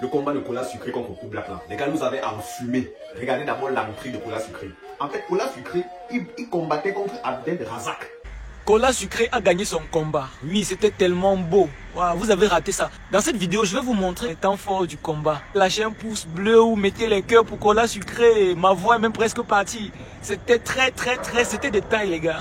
le combat de Cola Sucré contre Cool Black là. Les gars nous avaient enfumé. Regardez d'abord l'entrée de Cola Sucré. En fait, Cola Sucré, il combattait contre Abdel Razak. Cola Sucré a gagné son combat. Oui, c'était tellement beau. Wow, vous avez raté ça. Dans cette vidéo, je vais vous montrer les temps forts du combat. Lâchez un pouce bleu ou mettez les cœurs pour Cola Sucré. Ma voix est même presque partie. C'était c'était des tailles, les gars.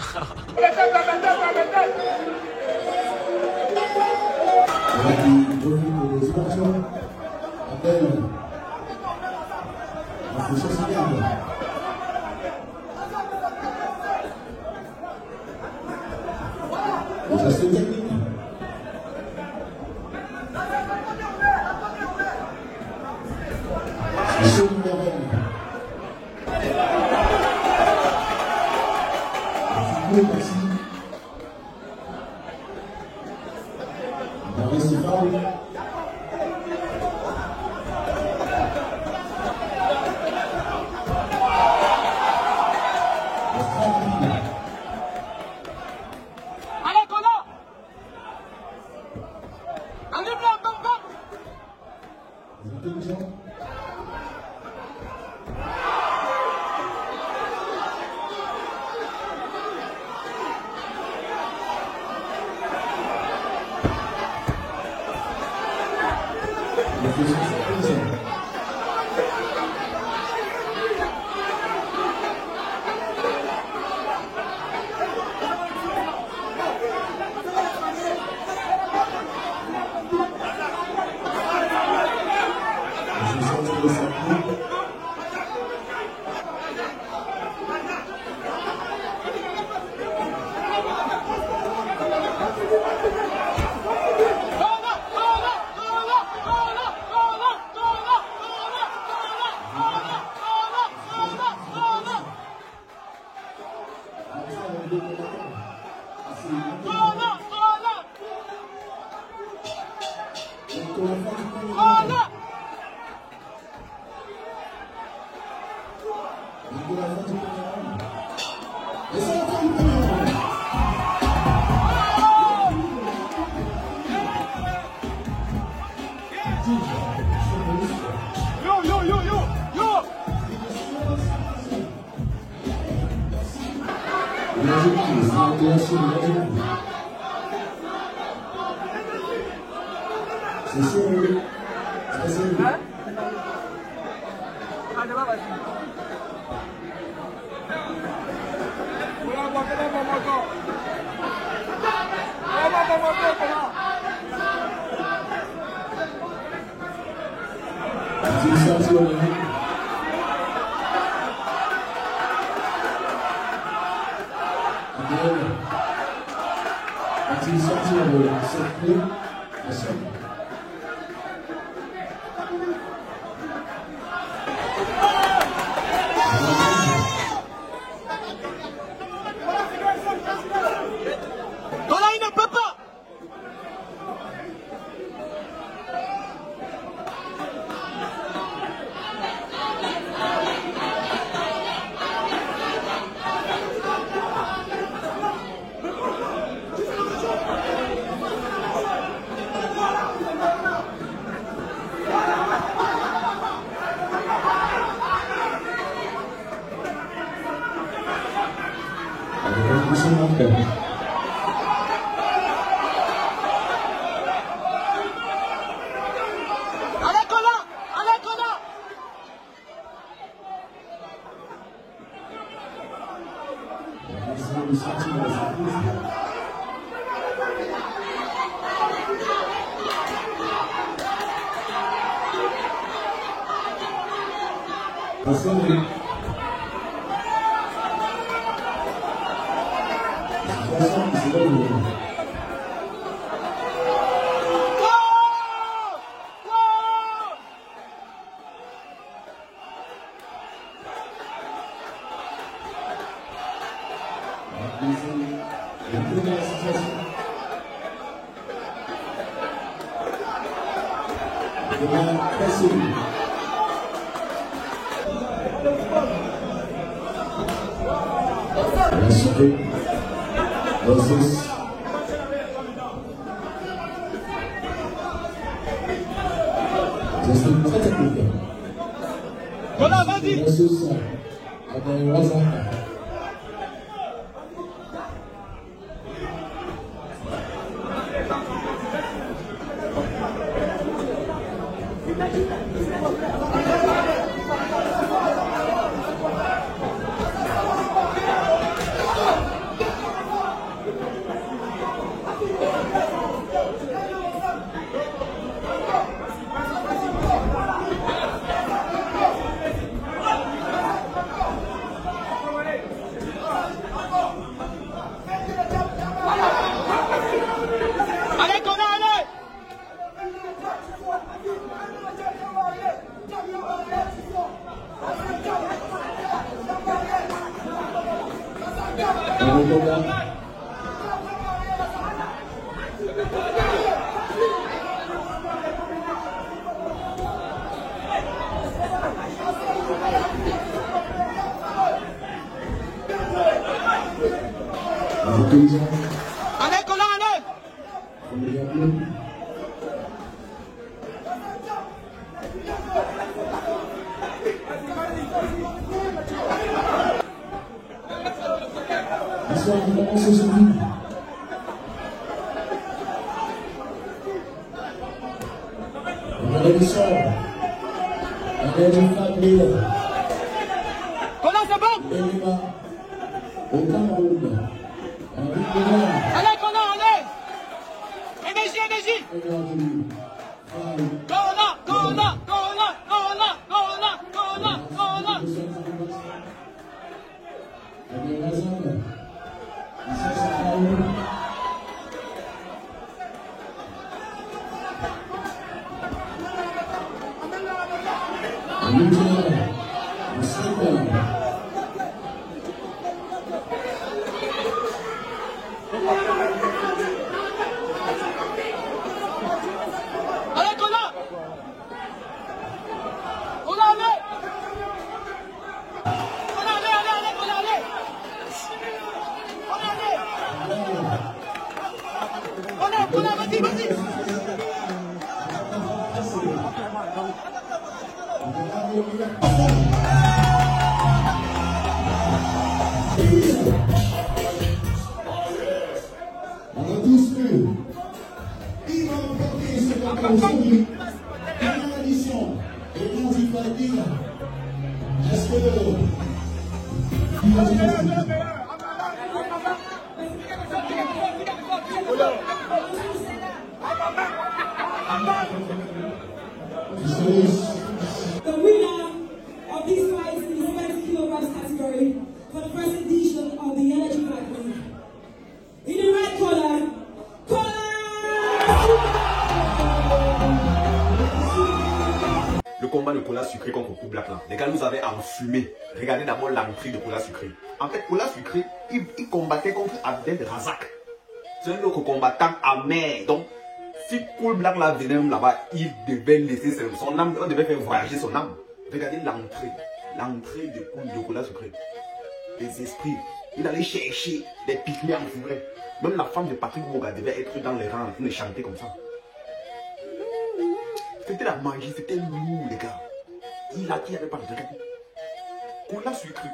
suis très content. Voilà, vas-y. Monsieur ça, avec Razaka. Allez, Kona, allez. Allez, Kona, allez. Bonsoir, on commence aujourd'hui. Regardez le sort. Regardez le famille. Kona, c'est bon. Elima. Au Cameroun. Allez, Kona, allez. Énergie, énergie. Regardez-le. Kona, Kona, Kona, Kona, Kona, Kona, Kona. Avec Razaka. Ici, c'est Kaoul. Allez, Kona. Kona, allez. Kona, allez, allez, allez, Kona, allez. Kona, allez. Kona, vas-y, vas-y. On a tous vu. Il va remporter ce concours aujourd'hui. Première édition. Et non, il va dire. Est-ce que. Il va dire. The winner of these fights in the 70 kilograms category for the first edition of the Energy Fight League. In the red corner, Le combat de Cola Sucré contre Coup Black là, les gars nous avaient enfumé. Regardez d'abord l'entrée de Cola Sucré. En fait, Cola Sucré, il combattait contre Abdel Razak. C'est un autre combattant amer. Donc, si Cool Black là venait même là-bas, il devait laisser son âme, on devait faire voyager son âme. Regardez l'entrée de Cola Sucré. Les esprits, il allait chercher des pygmées en forêt. Même la femme de Patrick Boga devait être dans les rangs en train de chanter comme ça. C'était la magie, c'était lourd les gars. Il avait pas de regret. Cola Sucré,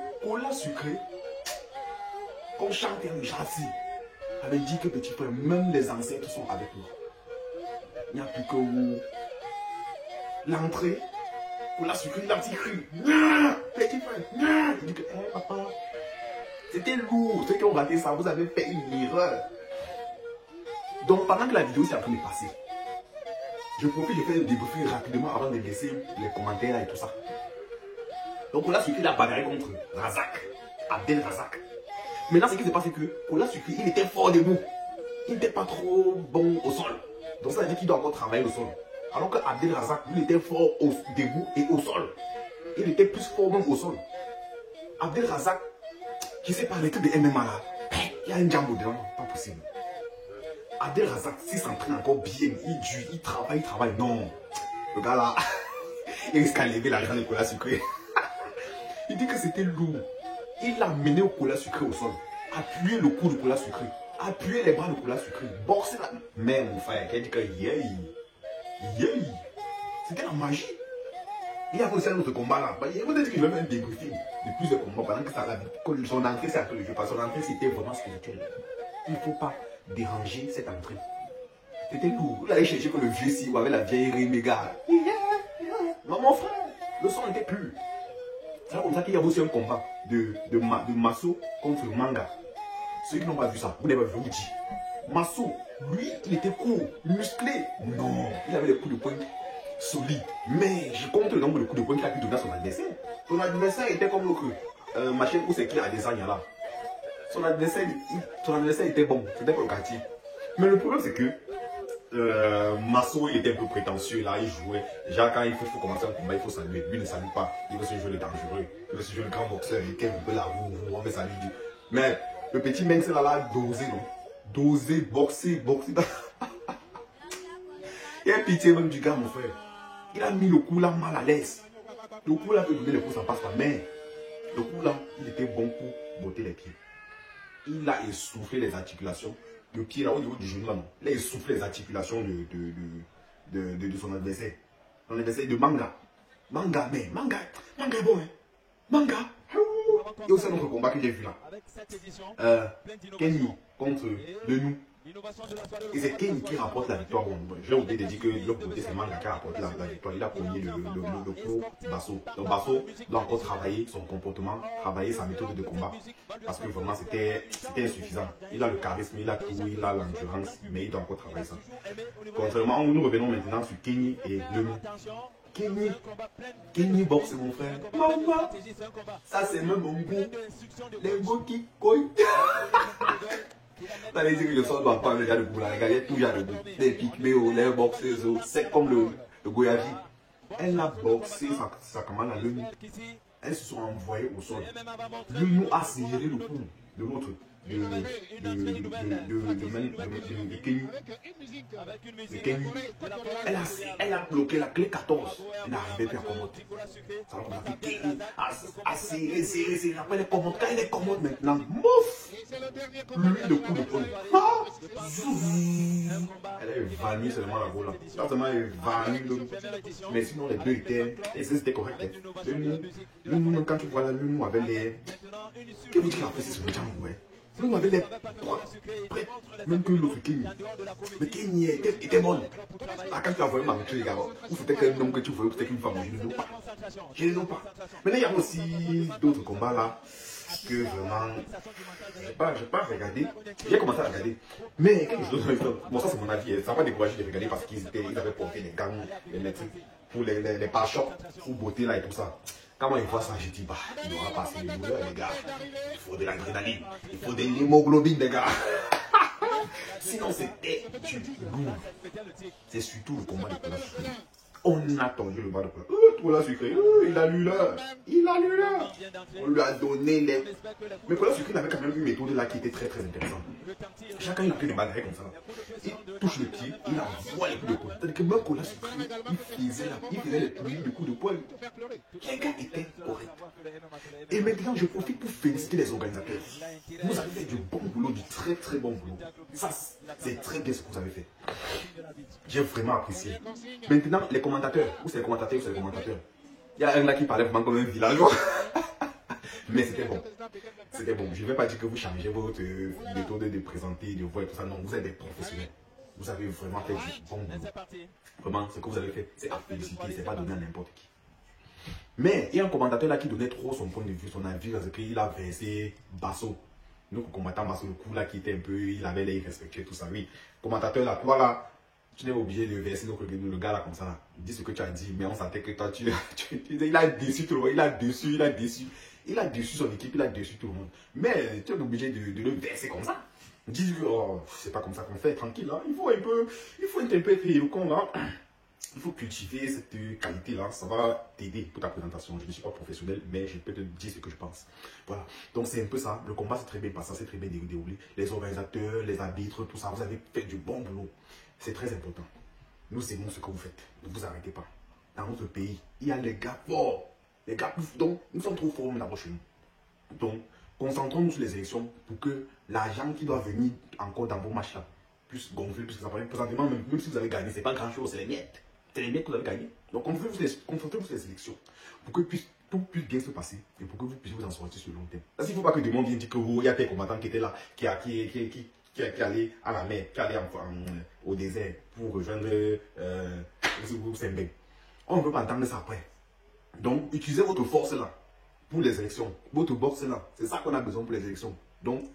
comme chantait le châssis, avait dit que petit frère, même les ancêtres sont avec nous. Il n'y a plus que vous. L'entrée, Cola Sucré, il a petit cri. Petit frère, il dit que, papa, c'était lourd. Ceux qui ont raté ça, vous avez fait une erreur. Donc pendant que la vidéo s'est en train de passer, je profite de faire le débriefing rapidement avant de laisser les commentaires et tout ça. Donc Cola Sucré a bagarré contre Razak, Abdel Razak. Maintenant ce qui s'est passé, c'est que Cola Sucré, il était fort debout. Il n'était pas trop bon au sol. Donc ça veut dire qu'il doit encore travailler au sol. Alors que Abdel Razak, il était fort debout et au sol. Il était plus fort même au sol. Abdel Razak, qui sait parler que de MMA là, il y a un jambo dedans, pas possible. Abdel Razak, s'il s'entraîne encore bien, il travaille. Non, le gars là, il risque à lever l'argent de Cola Sucré. Il dit que c'était lourd. Il l'a mené au Cola Sucré au sol, appuyé le cou de Cola Sucré, appuyé les bras de Cola Sucré, boxé la. Mais mon frère, qui a dit que C'était la magie. Il y a aussi un autre combat là. Vous avez dit qu'il va faire un débriefing de plusieurs combats pendant que ça l'a vu. Son entrée, c'est après le jeu. Parce que son entrée, c'était vraiment spirituel. Il ne faut pas déranger cette entrée. C'était lourd. Il allait chercher que le vieux si ou avec la vieille méga. Non, mon frère, le son était pur. C'est comme ça qu'il y a aussi un combat de Masso contre Manga. Ceux qui n'ont pas vu ça, vous n'avez pas vu, je vous dis. Masso, lui, il était court, musclé. Non, il avait des coups de poing solides. Mais je compte le nombre de coups de poing qu'il a pu donner à son adversaire. Son adversaire était comme l'autre. Machin où c'est qui a des agnes là. Son adversaire était bon. C'était pas le quartier. Mais le problème, c'est que Masso, il était un peu prétentieux là. Il jouait. Déjà, quand il faut commencer un combat, il faut saluer. Lui ne salue pas. Il veut se jouer les dangereux. Il veut se jouer le grand boxeur. Il veut la roue. On veut saluer. Mais le petit mec, c'est là, dosé, non? Doser, boxer. Il a pitié même du gars, mon frère. Il a mis le coup là mal à l'aise. Le coup là, peut donner les coups, ça passe pas. Mais le coup là, il était bon pour botter les pieds. Il a essoufflé les articulations. Le pied là, au niveau du genou là, non. Il a essoufflé les articulations de son adversaire. Son adversaire de Manga. Manga est bon, hein. Manga. Il y a aussi un autre combat que j'ai vu là. Kenny contre Lenou. Et c'est Kenny qui rapporte la victoire. Bon, j'ai oublié de dire que l'autre côté c'est Manga qui a rapporté la victoire. Il a cogné le coup Basso. Donc Basso doit encore travailler son comportement, travailler sa méthode de combat. Parce que vraiment c'était insuffisant. Il a le charisme, il a tout, il a l'endurance, mais il doit encore travailler ça. Contrairement, nous revenons maintenant sur Kenny et Lenou. Kenny boxe mon frère. Maman, ça c'est même mon goût. Les goûts qui cognent. T'as dit que le sol va pas déjà le goût là. Regardez tout, il y a le goût. Les pygméos, les boxeuses, c'est comme le goyavi. Elle a boxé sa commande à Lenou. Elles se sont envoyées au sol. Lenou a serré le cou de l'autre. De Kenny. Elle a bloqué la clé 14. Elle n'arrivait plus à commander. Ça va comme ça. Kenny a serré. Après les commandes. Quand il est commande maintenant, mouf! Lui, le coup de poing. Elle a évanoui seulement la boule. Pas seulement évanoui. Mais sinon, les deux étaient. Et c'était correct. Le nous, quand tu vois là, nous avec les. Qu'est-ce que vous dites qu'il a fait sur le jambes, ouais? Nous avait les prêts, même que l'autre Kenny. Mais Kenny était bonne. Là, quand tu as voyé ma mutuelle, ou c'était qu'un homme que tu voyais, ou c'était qu'une femme, je ne sais pas. Je ne sais pas. Maintenant, il y a aussi d'autres combats là que vraiment. Je n'ai pas regardé. J'ai commencé à regarder. Mais quelque chose d'autre. Bon, ça c'est mon avis. Ça m'a pas découragé de regarder parce qu'ils avaient porté les gants, les trucs pour les pare-chocs, pour beauté là et tout ça. Quand moi, je vois ça, je dis, bah, il aura passé les douleurs, les gars. Il faut de l'adrénaline. Il faut de l'hémoglobine, les gars. Sinon, c'était du lourd. C'est surtout le combat de Cola Sucré. On a tendu le bas de Cola. Cola Sucré, il a lu là. On lui a donné les. Mais Cola Sucré avait quand même une méthode là qui était très très intéressante. Chacun il a pris des bagarres comme ça. Il touche le pied, il envoie les coups de poing. C'est-à-dire que même Cola Sucré, il faisait les pluies de coups de poing. Les gars étaient corrects. Et maintenant, je profite pour féliciter les organisateurs. Vous avez fait du bon boulot, du très très bon boulot. Ça, c'est très bien ce que vous avez fait. J'ai vraiment apprécié. Maintenant, les commentateurs, ou c'est les commentateurs ou c'est les commentateurs. Il y a un là qui parlait vraiment comme un villageois. Mais c'était bon. C'était bon. Je ne vais pas dire que vous changez votre méthode de présenter, de voir et tout ça. Non, vous êtes des professionnels. Vous avez vraiment fait du bon boulot. Vraiment, ce que vous avez fait, c'est à féliciter. C'est pas donné à n'importe qui. Mais il y a un commentateur là qui donnait trop son point de vue, son avis, parce qu'il a versé Basso. Nous, combattant Basso, le coup là qui était un peu, il avait l'air irrespectueux, tout ça. Oui, commentateur là, toi là, tu n'es pas obligé de verser le gars là comme ça. Là. Il dit ce que tu as dit, mais on sentait que toi, il a déçu tout le monde, il a déçu son équipe, il a déçu tout le monde. Mais tu es obligé de le verser comme ça. Dis, oh, c'est pas comme ça qu'on fait, tranquille là. Il faut être un peu éloquent là. Il faut cultiver cette qualité-là, ça va t'aider pour ta présentation. Je ne suis pas professionnel, mais je peux te dire ce que je pense. Voilà, donc c'est un peu ça. Le combat s'est très bien passé, c'est très bien déroulé. Les organisateurs, les arbitres, tout ça, vous avez fait du bon boulot. C'est très important. Nous aimons ce que vous faites. Ne vous arrêtez pas. Dans notre pays, il y a les gars forts. Les gars plus donc nous sommes trop forts d'abord chez nous. Donc, concentrons-nous sur les élections pour que l'argent qui doit venir encore dans vos matchs-là puisse gonfler, puisque ça paraît présentement, même si vous avez gagné, c'est pas grand-chose, c'est les miettes. C'est les mecs que vous avez gagné. Donc, confrontez-vous sur les élections pour que tout puisse bien se passer et pour que vous puissiez vous en sortir sur le long terme. Parce qu'il ne faut pas que tout le monde vienne dire que il y a tel combattant qui était là, qui est allé à la mer, qui est allé au désert pour rejoindre Sembène. On ne veut pas entendre ça après. Donc, utilisez votre force là pour les élections. Votre boxe là. C'est ça qu'on a besoin pour les élections. Donc,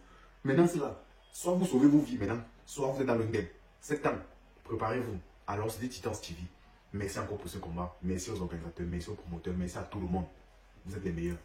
maintenant c'est là. Soit vous sauvez vos vies maintenant, soit vous êtes dans le game. 7 ans, préparez-vous. Alors, c'était Titans TV. Merci encore pour ce combat. Merci aux organisateurs, merci aux promoteurs, merci à tout le monde. Vous êtes les meilleurs.